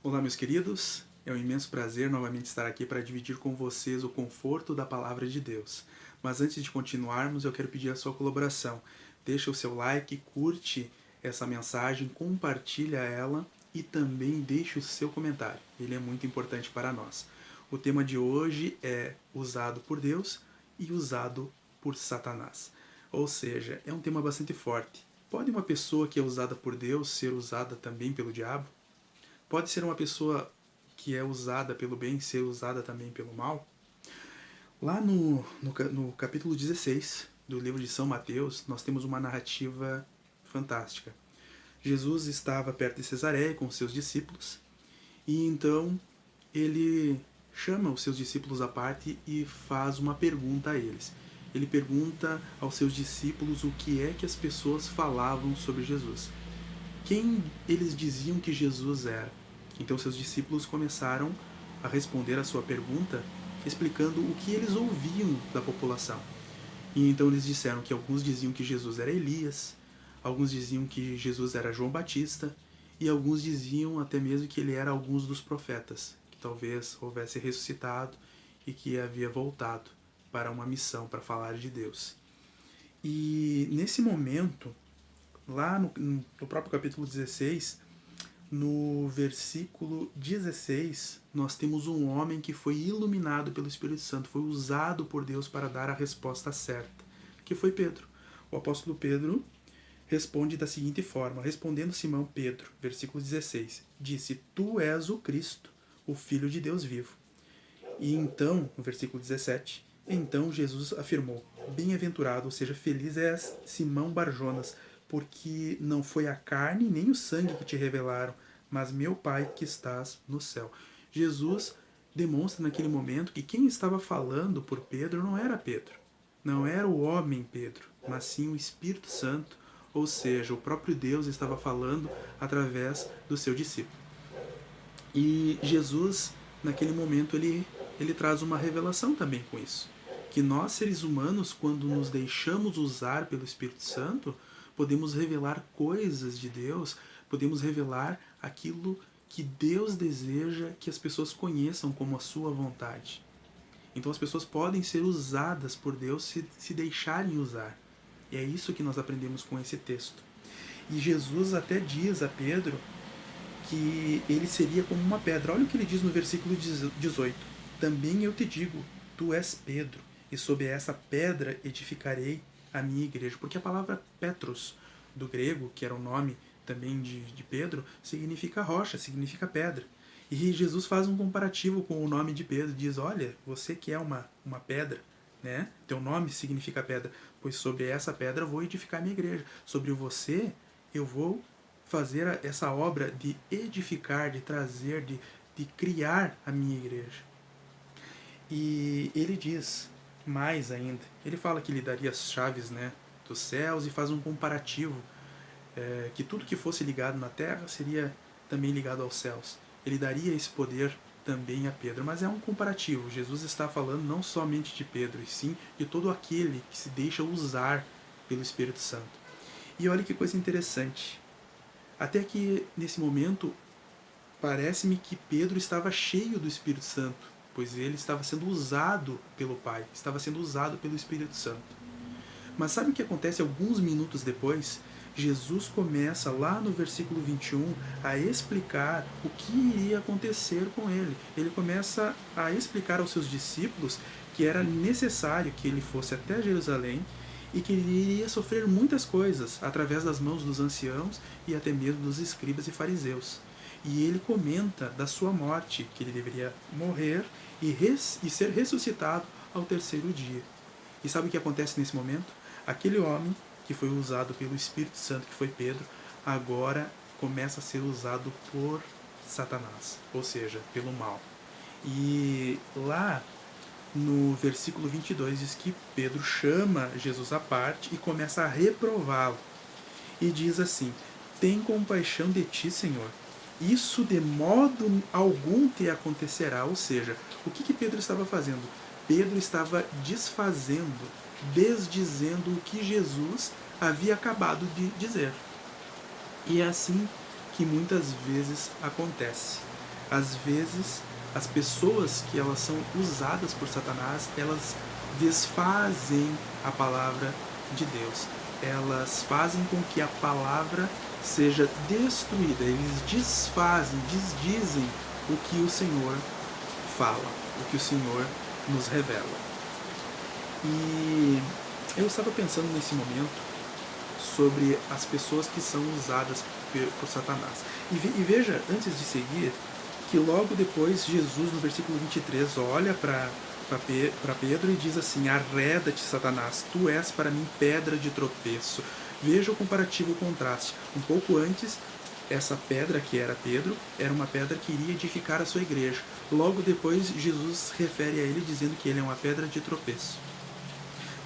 Olá, meus queridos. É um imenso prazer novamente estar aqui para dividir com vocês o conforto da Palavra de Deus. Mas antes de continuarmos, eu quero pedir a sua colaboração. Deixa o seu like, curte essa mensagem, compartilha ela e também deixe o seu comentário. Ele é muito importante para nós. O tema de hoje é usado por Deus e usado por Satanás. Ou seja, é um tema bastante forte. Pode uma pessoa que é usada por Deus ser usada também pelo diabo? Pode ser uma pessoa que é usada pelo bem ser usada também pelo mal? Lá no capítulo 16 do livro de São Mateus, nós temos uma narrativa fantástica. Jesus estava perto de Cesareia com seus discípulos e então ele chama os seus discípulos à parte e faz uma pergunta a eles. Ele pergunta aos seus discípulos o que é que as pessoas falavam sobre Jesus. Quem eles diziam que Jesus era? Então seus discípulos começaram a responder a sua pergunta, explicando o que eles ouviam da população. E então eles disseram que alguns diziam que Jesus era Elias, alguns diziam que Jesus era João Batista, e alguns diziam até mesmo que ele era alguns dos profetas, que talvez houvesse ressuscitado e que havia voltado para uma missão, para falar de Deus. E nesse momento, lá no próprio capítulo 16, no versículo 16, nós temos um homem que foi iluminado pelo Espírito Santo, foi usado por Deus para dar a resposta certa, que foi Pedro. O apóstolo Pedro responde da seguinte forma: respondendo Simão Pedro, versículo 16, disse: Tu és o Cristo, o Filho de Deus vivo. E então, no versículo 17, então Jesus afirmou: Bem-aventurado, ou seja, feliz és Simão Barjonas, porque não foi a carne nem o sangue que te revelaram, mas meu Pai que estás no céu. Jesus demonstra naquele momento que quem estava falando por Pedro não era Pedro, não era o homem Pedro, mas sim o Espírito Santo, ou seja, o próprio Deus estava falando através do seu discípulo. E Jesus, naquele momento, ele traz uma revelação também com isso, que nós, seres humanos, quando nos deixamos usar pelo Espírito Santo, podemos revelar coisas de Deus, podemos revelar aquilo que Deus deseja que as pessoas conheçam como a sua vontade. Então as pessoas podem ser usadas por Deus se deixarem usar. E é isso que nós aprendemos com esse texto. E Jesus até diz a Pedro que ele seria como uma pedra. Olha o que ele diz no versículo 18. Também eu te digo, tu és Pedro, e sobre essa pedra edificarei a minha igreja. Porque a palavra Petros, do grego, que era o nome também de Pedro, significa rocha, significa pedra. E Jesus faz um comparativo com o nome de Pedro, diz: olha, você que é uma pedra, né? Teu nome significa pedra, pois sobre essa pedra eu vou edificar a minha igreja. Sobre você eu vou fazer essa obra de edificar, de trazer, de criar a minha igreja. E ele diz mais ainda, ele fala que lhe daria as chaves, né, dos céus, e faz um comparativo, que tudo que fosse ligado na terra seria também ligado aos céus. Ele daria esse poder também a Pedro, mas é um comparativo. Jesus está falando não somente de Pedro, e sim de todo aquele que se deixa usar pelo Espírito Santo. E olha que coisa interessante, até que nesse momento parece-me que Pedro estava cheio do Espírito Santo, pois ele estava sendo usado pelo Pai, estava sendo usado pelo Espírito Santo. Mas sabe o que acontece alguns minutos depois? Jesus começa lá no versículo 21 a explicar o que iria acontecer com ele. Ele começa a explicar aos seus discípulos que era necessário que ele fosse até Jerusalém e que ele iria sofrer muitas coisas através das mãos dos anciãos e até mesmo dos escribas e fariseus. E ele comenta da sua morte, que ele deveria morrer e ser ressuscitado ao terceiro dia. E sabe o que acontece nesse momento? Aquele homem que foi usado pelo Espírito Santo, que foi Pedro, agora começa a ser usado por Satanás, ou seja, pelo mal. E lá no versículo 22 diz que Pedro chama Jesus à parte e começa a reprová-lo. E diz assim: tem compaixão de ti, Senhor. Isso de modo algum te acontecerá. Ou seja, o que Pedro estava fazendo? Pedro estava desdizendo o que Jesus havia acabado de dizer. E é assim que muitas vezes acontece. Às vezes, as pessoas que elas são usadas por Satanás, elas desfazem a palavra de Deus. Elas fazem com que a palavra seja destruída. Eles desfazem, desdizem o que o Senhor fala, o que o Senhor nos revela. E eu estava pensando nesse momento sobre as pessoas que são usadas por Satanás. E veja, antes de seguir, que logo depois Jesus, no versículo 23, olha para Pedro e diz assim: arreda-te, Satanás, tu és para mim pedra de tropeço. Veja o comparativo, o contraste. Um pouco antes, essa pedra que era Pedro, era uma pedra que iria edificar a sua igreja. Logo depois, Jesus refere a ele dizendo que ele é uma pedra de tropeço.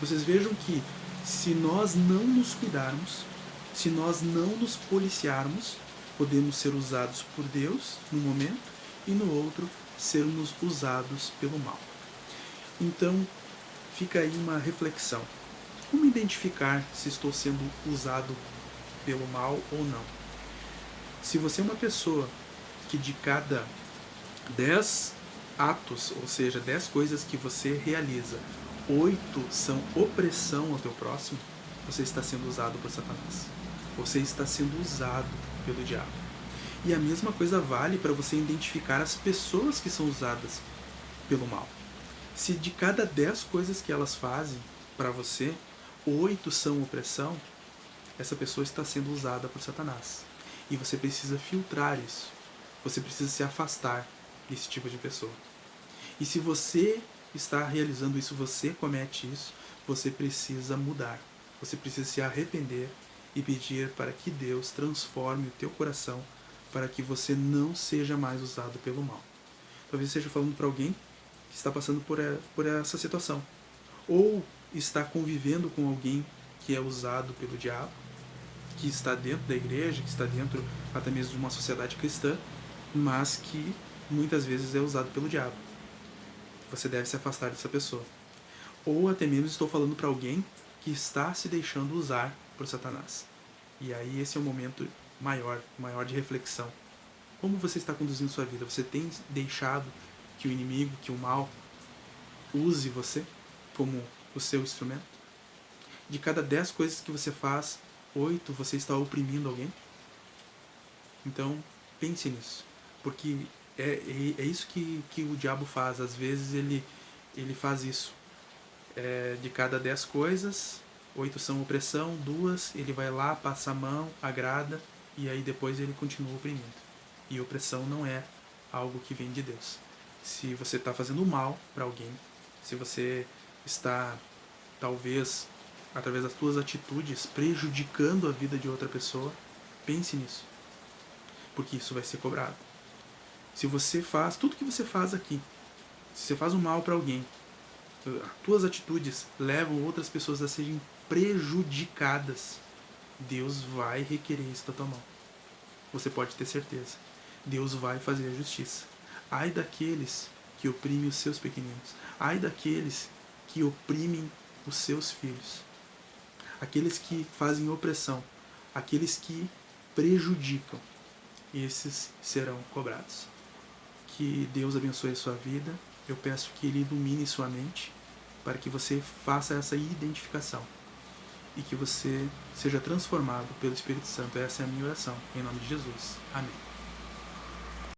Vocês vejam que se nós não nos cuidarmos, se nós não nos policiarmos, podemos ser usados por Deus num momento e no outro sermos usados pelo mal. Então, fica aí uma reflexão. Como identificar se estou sendo usado pelo mal ou não? Se você é uma pessoa que de cada 10 atos, ou seja, 10 coisas que você realiza, 8 são opressão ao teu próximo, você está sendo usado por Satanás. Você está sendo usado pelo diabo. E a mesma coisa vale para você identificar as pessoas que são usadas pelo mal. Se de cada 10 coisas que elas fazem para você, 8 são opressão, essa pessoa está sendo usada por Satanás. E você precisa filtrar isso. Você precisa se afastar desse tipo de pessoa. E se você está realizando isso, você comete isso, você precisa mudar. Você precisa se arrepender e pedir para que Deus transforme o teu coração para que você não seja mais usado pelo mal. Talvez esteja falando para alguém que está passando por essa situação. Ou está convivendo com alguém que é usado pelo diabo, que está dentro da igreja, que está dentro até mesmo de uma sociedade cristã, mas que muitas vezes é usado pelo diabo. Você deve se afastar dessa pessoa. Ou até mesmo estou falando para alguém que está se deixando usar por Satanás. E aí esse é o momento maior de reflexão. Como você está conduzindo sua vida? Você tem deixado que o inimigo, que o mal, use você como o seu instrumento? De cada 10 coisas que você faz, 8 você está oprimindo alguém? Então, pense nisso. Porque é isso que o diabo faz. Às vezes ele faz isso. De cada 10 coisas, 8 são opressão, 2 ele vai lá, passa a mão, agrada, e aí depois ele continua oprimindo. E opressão não é algo que vem de Deus. Se você está fazendo mal para alguém, se você está, talvez, através das suas atitudes, prejudicando a vida de outra pessoa, pense nisso. Porque isso vai ser cobrado. Se você faz, tudo que você faz aqui, se você faz um mal para alguém, as tuas atitudes levam outras pessoas a serem prejudicadas, Deus vai requerer isso da tua mão. Você pode ter certeza. Deus vai fazer a justiça. Ai daqueles que oprimem os seus pequeninos. Ai daqueles que oprimem os seus filhos. Aqueles que fazem opressão. Aqueles que prejudicam. Esses serão cobrados. Que Deus abençoe a sua vida. Eu peço que Ele ilumine sua mente para que você faça essa identificação e que você seja transformado pelo Espírito Santo. Essa é a minha oração. Em nome de Jesus. Amém.